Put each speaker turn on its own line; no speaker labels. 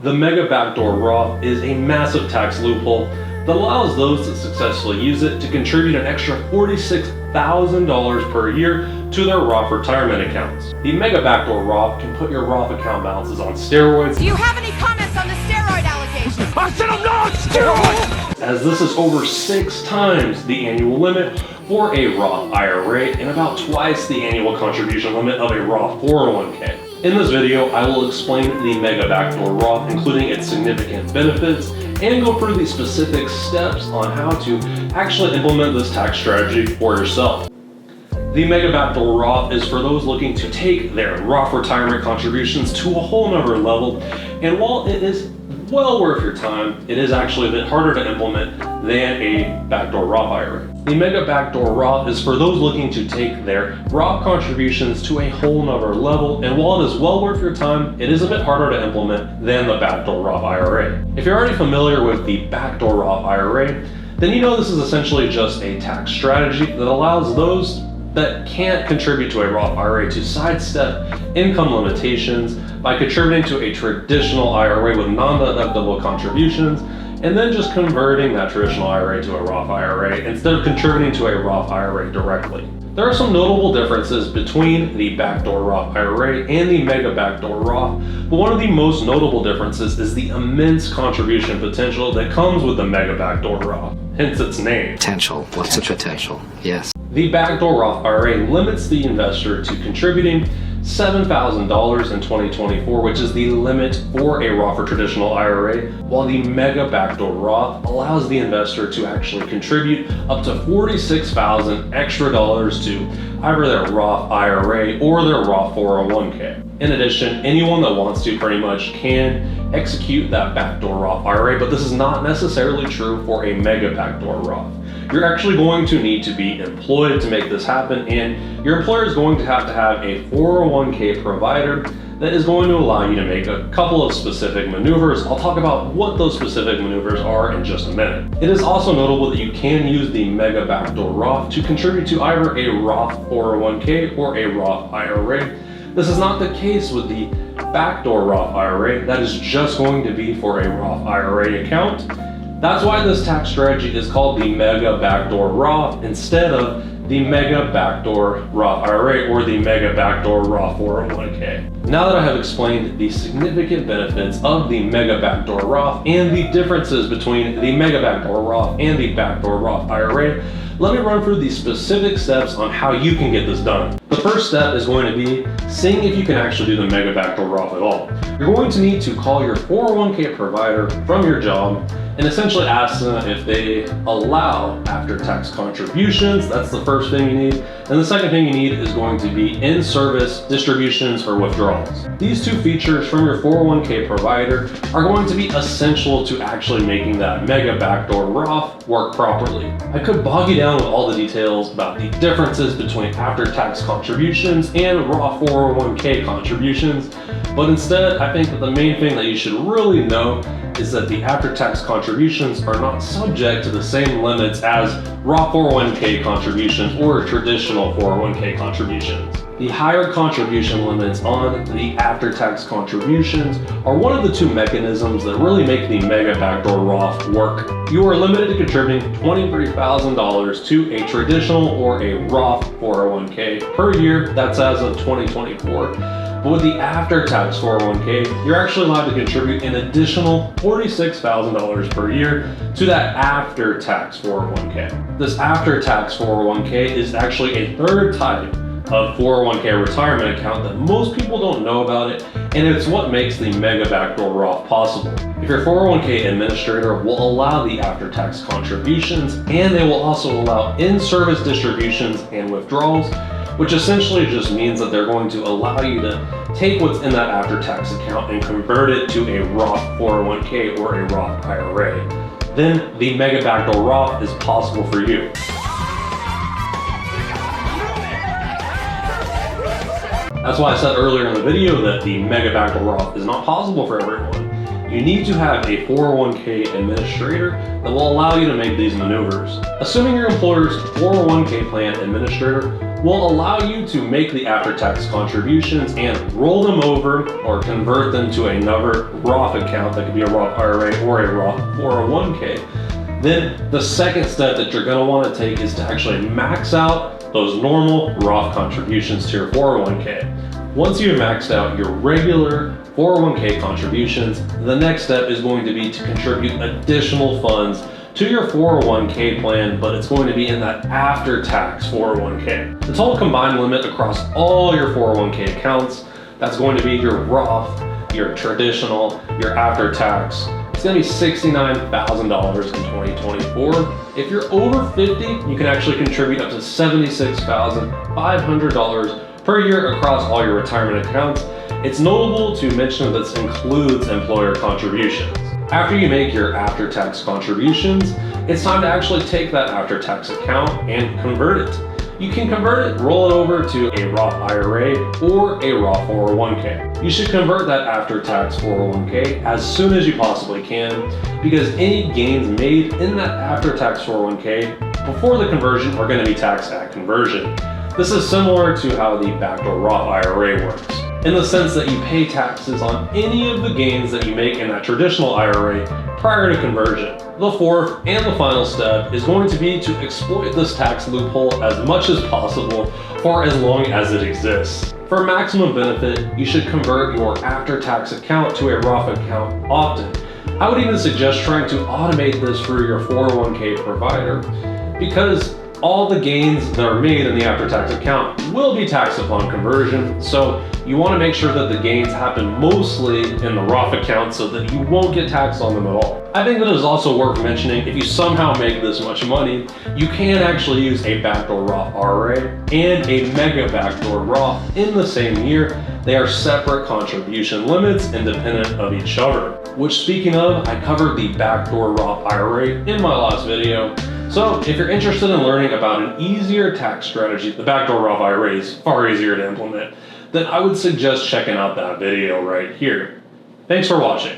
The Mega Backdoor Roth is a massive tax loophole that allows those that successfully use it to contribute an extra $46,000 per year to their Roth retirement accounts. The Mega Backdoor Roth can put your Roth account balances on steroids.
Do you have any comments on the steroid allegations?
I said I'm not steroids!
As this is over 6 times the annual limit for a Roth IRA and about twice the annual contribution limit of a Roth 401k. In this video, I will explain the Mega Backdoor Roth, including its significant benefits, and go through the specific steps on how to actually implement this tax strategy for yourself. The Mega Backdoor Roth is for those looking to take their Roth retirement contributions to a whole nother level, and while it is well worth your time, it is actually a bit harder to implement than a backdoor Roth IRA. The Mega Backdoor Roth is for those looking to take their Roth contributions to a whole nother level, and while it is well worth your time, it is a bit harder to implement than the backdoor Roth IRA. If you're already familiar with the backdoor Roth IRA, then you know this is essentially just a tax strategy that allows those that can't contribute to a Roth IRA to sidestep income limitations by contributing to a traditional IRA with non-deductible contributions, and then just converting that traditional IRA to a Roth IRA instead of contributing to a Roth IRA directly. There are some notable differences between the backdoor Roth IRA and the Mega Backdoor Roth, but one of the most notable differences is the immense contribution potential that comes with the Mega Backdoor Roth, hence its name.
Potential. What's the potential? Yes.
The backdoor Roth IRA limits the investor to contributing $7,000 in 2024, which is the limit for a Roth or traditional IRA, while the Mega Backdoor Roth allows the investor to actually contribute up to $46,000 extra dollars to either their Roth IRA or their Roth 401k. In addition, anyone that wants to pretty much can execute that backdoor Roth IRA, but this is not necessarily true for a Mega Backdoor Roth. You're actually going to need to be employed to make this happen, and your employer is going to have a 401k provider that is going to allow you to make a couple of specific maneuvers. I'll talk about what those specific maneuvers are in just a minute. It is also notable that you can use the Mega Backdoor Roth to contribute to either a Roth 401k or a Roth IRA. This is not the case with the backdoor Roth IRA. That is just going to be for a Roth IRA account. That's why this tax strategy is called the Mega Backdoor Roth instead of the Mega Backdoor Roth IRA or the Mega Backdoor Roth 401k. Now that I have explained the significant benefits of the Mega Backdoor Roth and the differences between the Mega Backdoor Roth and the backdoor Roth IRA, let me run through the specific steps on how you can get this done. The first step is going to be seeing if you can actually do the Mega Backdoor Roth at all. You're going to need to call your 401k provider from your job and essentially ask them if they allow after-tax contributions. That's the first thing you need. And the second thing you need is going to be in-service distributions or withdrawals. These two features from your 401k provider are going to be essential to actually making that Mega Backdoor Roth work properly. I could bog you down with all the details about the differences between after-tax contributions and Roth 401k contributions, but instead I think that the main thing that you should really know is that the after-tax contributions are not subject to the same limits as Roth 401k contributions or traditional 401k contributions. The higher contribution limits on the after-tax contributions are one of the two mechanisms that really make the Mega Backdoor Roth work. You are limited to contributing $23,000 to a traditional or a Roth 401k per year. That's as of 2024. But with the after-tax 401k, you're actually allowed to contribute an additional $46,000 per year to that after-tax 401k. This after-tax 401k is actually a third type of 401k retirement account that most people don't know about it, and it's what makes the Mega Backdoor Roth possible. If your 401k administrator will allow the after-tax contributions, and they will also allow in-service distributions and withdrawals, which essentially just means that they're going to allow you to take what's in that after-tax account and convert it to a Roth 401k or a Roth IRA. Then the Mega Backdoor Roth is possible for you. That's why I said earlier in the video that the Mega Backdoor Roth is not possible for everyone. You need to have a 401k administrator that will allow you to make these maneuvers. Assuming your employer's 401k plan administrator will allow you to make the after-tax contributions and roll them over or convert them to another Roth account. That could be a Roth IRA or a Roth 401k. Then the second step that you're going to want to take is to actually max out those normal Roth contributions to your 401k. Once you've maxed out your regular 401k contributions, the next step is going to be to contribute additional funds to your 401k plan, but it's going to be in that after-tax 401k. The total combined limit across all your 401k accounts, that's going to be your Roth, your traditional, your after-tax. It's going to be $69,000 in 2024. If you're over 50, you can actually contribute up to $76,500 per year across all your retirement accounts. It's notable to mention that this includes employer contributions. After you make your after-tax contributions, it's time to actually take that after-tax account and convert it. You can convert it, roll it over to a Roth IRA or a Roth 401k. You should convert that after-tax 401k as soon as you possibly can, because any gains made in that after-tax 401k before the conversion are going to be taxed at conversion. This is similar to how the backdoor Roth IRA works, in the sense that you pay taxes on any of the gains that you make in that traditional IRA prior to conversion. The fourth and the final step is going to be to exploit this tax loophole as much as possible for as long as it exists. For maximum benefit, you should convert your after-tax account to a Roth account often. I would even suggest trying to automate this through your 401k provider, because all the gains that are made in the after-tax account will be taxed upon conversion, so you want to make sure that the gains happen mostly in the Roth account so that you won't get taxed on them at all. I think that it is also worth mentioning, if you somehow make this much money, you can actually use a backdoor Roth IRA and a Mega Backdoor Roth in the same year. They are separate contribution limits independent of each other. Which, speaking of, I covered the backdoor Roth IRA in my last video. So if you're interested in learning about an easier tax strategy, the backdoor Roth IRA is far easier to implement, then I would suggest checking out that video right here. Thanks for watching.